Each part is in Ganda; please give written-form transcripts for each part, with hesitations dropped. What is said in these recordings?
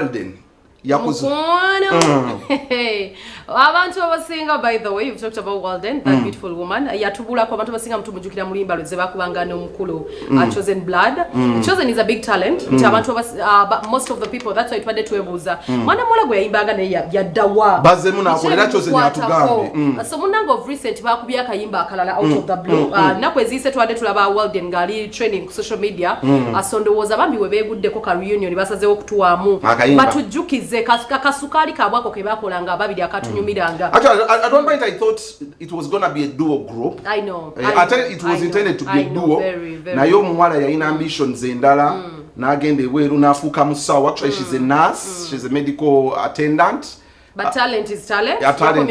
Walden. Abantu abasinga, by the way, you've talked about Walden, that beautiful woman. Yatubula kwa abantu abasinga mtumujukira muluyimba lwezeba kubangana omukulu Chozen Blood. Chozen is a big talent. Most of the people, that's why it wade twebuza. Mwana mola gwe yayimbaga ne yaddawa. Baze muna akolera Chozen yatugambe. So munango of recent bakubya kayimba akalala out of the blue. Nakwezise twade tulaba Walden ngali training ku social media. Asondowoza bambi webeguddeko ka reunion basazewo kutuwamu. Batujukize kasukali kabwako kebakolanga babiri akatunyumiranga. Actually, at one point I thought it was gonna be a duo group. I know. It was intended to be a duo. Na yo mwala yayina ambitions endala. Na agende weru nafuka musawa. Actually, she's a nurse. She's a medical attendant. But talent is talent. Talent.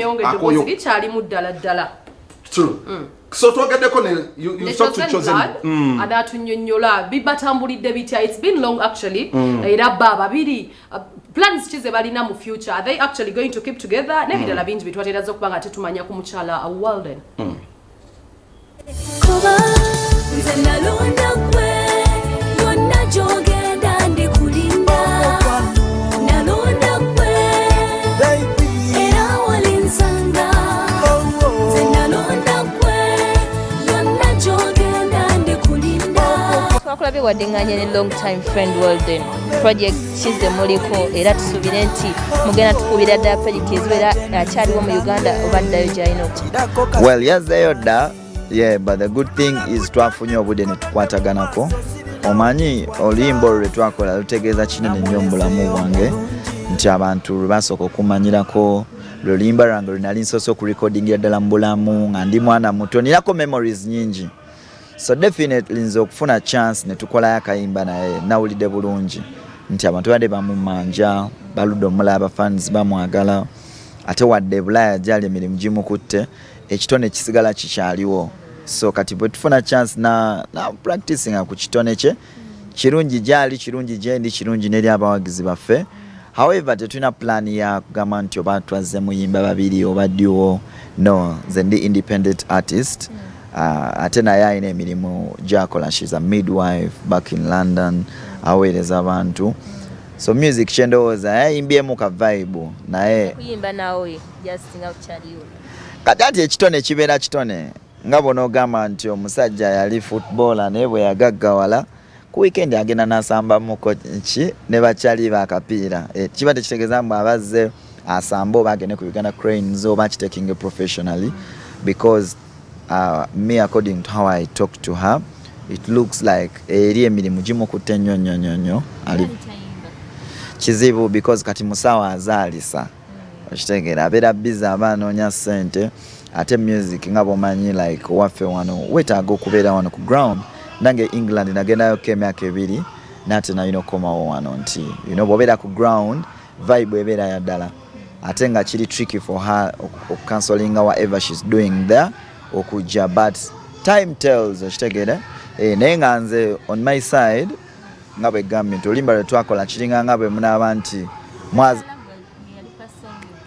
True. So to get the you talked to Chozen Blood. Adatunyonyola bibatambulidde bitya. It's been long actually. Era baba biri plans chize balina mu future. Are they actually going to keep together? Nebidala bingi bitwatera zokubanga tetumanya ku muchala Walden. Twakulabye wadenganya ne long time friend Walden project kize muliko era tusubire nti mugenda tukubira ddala project ezibeera akyaliwo mu Uganda obaddayo gyalina. Well, yes, da. Yeah, but the good thing is twafunye obudde ne tukwataganako. Omanyi oluyimba olwo lwe twakola lutegeeza kinene nnyo mu bulamu bwange nti abantu lwe basooka okumanyirako luyimba lwange lwe nali nsoose okurecordingira ddala mu bulamu nga ndi mwana muto nirako memories nyingi. So definitely nzo okufuna chance ne tukola akayimba naye nawulidde bulungi nti abantu bade bamumanja baludde omulaba fans bamwagala ate wadde Bulaya gyali emirimu gimukutte ekitone kisigala kikyaliwo. So kati bwe tufuna chance na practicing ku kitone kye kirungi gyali kirungi gyendi kirungi neri abawagizi baffe. However, tetuna plan ya kugamba nti oba twaze muyimba babiri oba duo. No, nze ndi independent artist. Ate naye ayina emirimu gy'akola. She's a midwife back in London aweereza abantu. So music kyendowooza yayimbyemu ka vibe naye kuyimba nawe just nga kukyaliwo. Kati ekitone kibeera kitone nga bonoogamba nti omusajja yali footballer naye bwe yagaggawala ku weekend agenda n'asambamuko ki ne bakyali bakapiira. Kiba tekitegeeza mbu abazze asamba oba agende ku Uganda Cranes oba kitaking professionally because me according to how I talk to her it looks like eri emirimu gimukutte nnyo ali kizibu because kati musawa azaalisa okitegeera abeera busy aba anoonya ssente ate music nga bomanyi like waffe wano wetaaga okubeera wano ku ground nange England nagendayo emyaka ebiri nate nalina okukomawo wano nti bw'obeera ku ground vibe ebeera ya ddala ate nga kiri tricky for her cancellinga whatever she's doing there okujja but time tells okitegeera naye nga nze on my side nga bwe gambye nti oluyimba lwe twakola kiringa nga bwe munaaba nti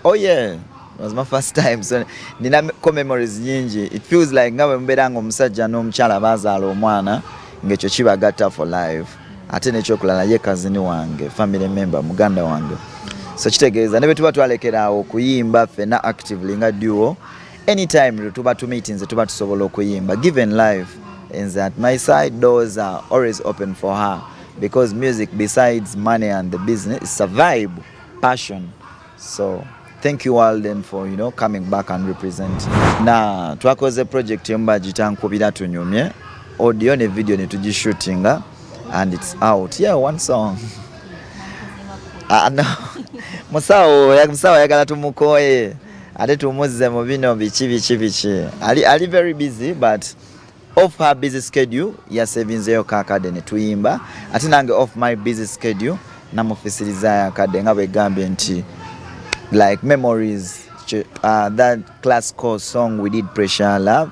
oh yeah, it was my first time so ninako memories nyingi. It feels like nga bwe mubeera nga omusajja n'omukyala bazaala omwana ng'ekyo kibagatta for life ate n'ekyokulala ye kazini wange family member muganda wange. So kitegeeza ne bwe tuba twalekeraawo okuyimba ffenna actively nga duo anytime tuba tu meetings tuba tusobola okuyimba given life and at my side doors are always open for her because music besides money and the business is a vibe, passion. So thank you Walden for coming back and representing. Na twakoze project yomba gitankubira tunyumye audio ne video ne tugishootinga and it's out. Yeah, one song. No. Musawo yagala tumukoye ate tumuze mu bino biki ali very busy but off her busy schedule yasevinzeyo kakade ne tuyimba ate nange off my busy schedule namufisiriza akade nga bwe gambye nti like memories that classical song we did Pressure Love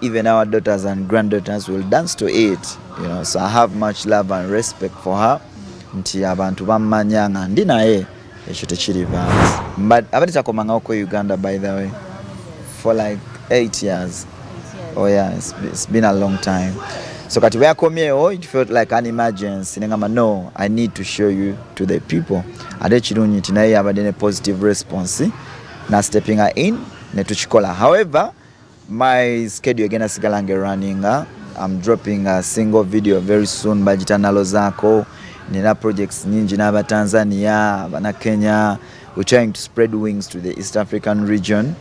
even our daughters and granddaughters will dance to it so I have much love and respect for her nti abantu bamanya nga ndi naye ekyo tekiriva but abadde takomanga ko Uganda by the way for like 8 years. Oh yeah, it's been a long time. So kati byakomyewo, it felt like an emergency. Nengamba no, I need to show you to the people. Ate kirungi nti naye yabadde ne positive response na stepping in ne tukikola. However, my schedule again asigala nge running. I'm dropping a single video very soon bagita nalozaako. Nina projects nyingi n'aba Tanzania, bana Kenya. We're trying to spread wings to the East African region.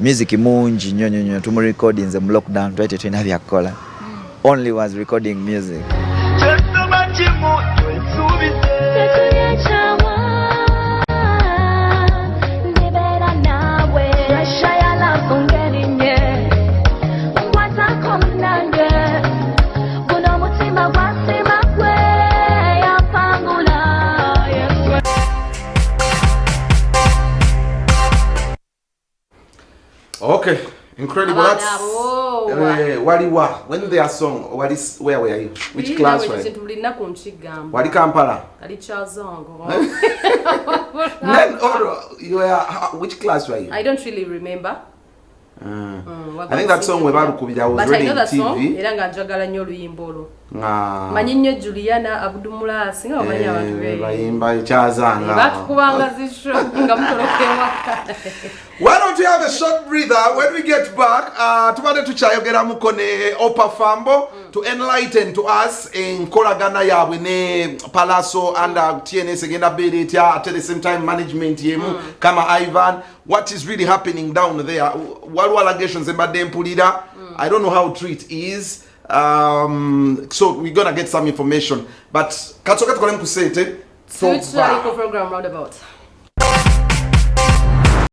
Music mungi nnyo tumu recordings in lockdown twete twina byakola. Only was recording music. Okay, incredible. That's when they are song. Where were you? Which class were you? Wali Kampala. You were which class were you? I don't really remember. I think that song was already on TV. Era nga njagala nnyo oluyimba olwo. Manyi nnyo Juliana Abdumula singa omanyi abantu be. Bayimba ekyazanga. Batukubanga zisho nga mutolokewa. Why don't we have a short breather? When we get back, tubade tuchayogera mukone Opa Fambo to enlighten to us in Kolagana yabwe ne Palaso and TNS agenda ability at the same time management yemu kama Ivan. What is really happening down there? What allegations about them pulida? I don't know how true it is. So we're gonna get some information. But Katsoka tukolem kusete. So which program roundabout?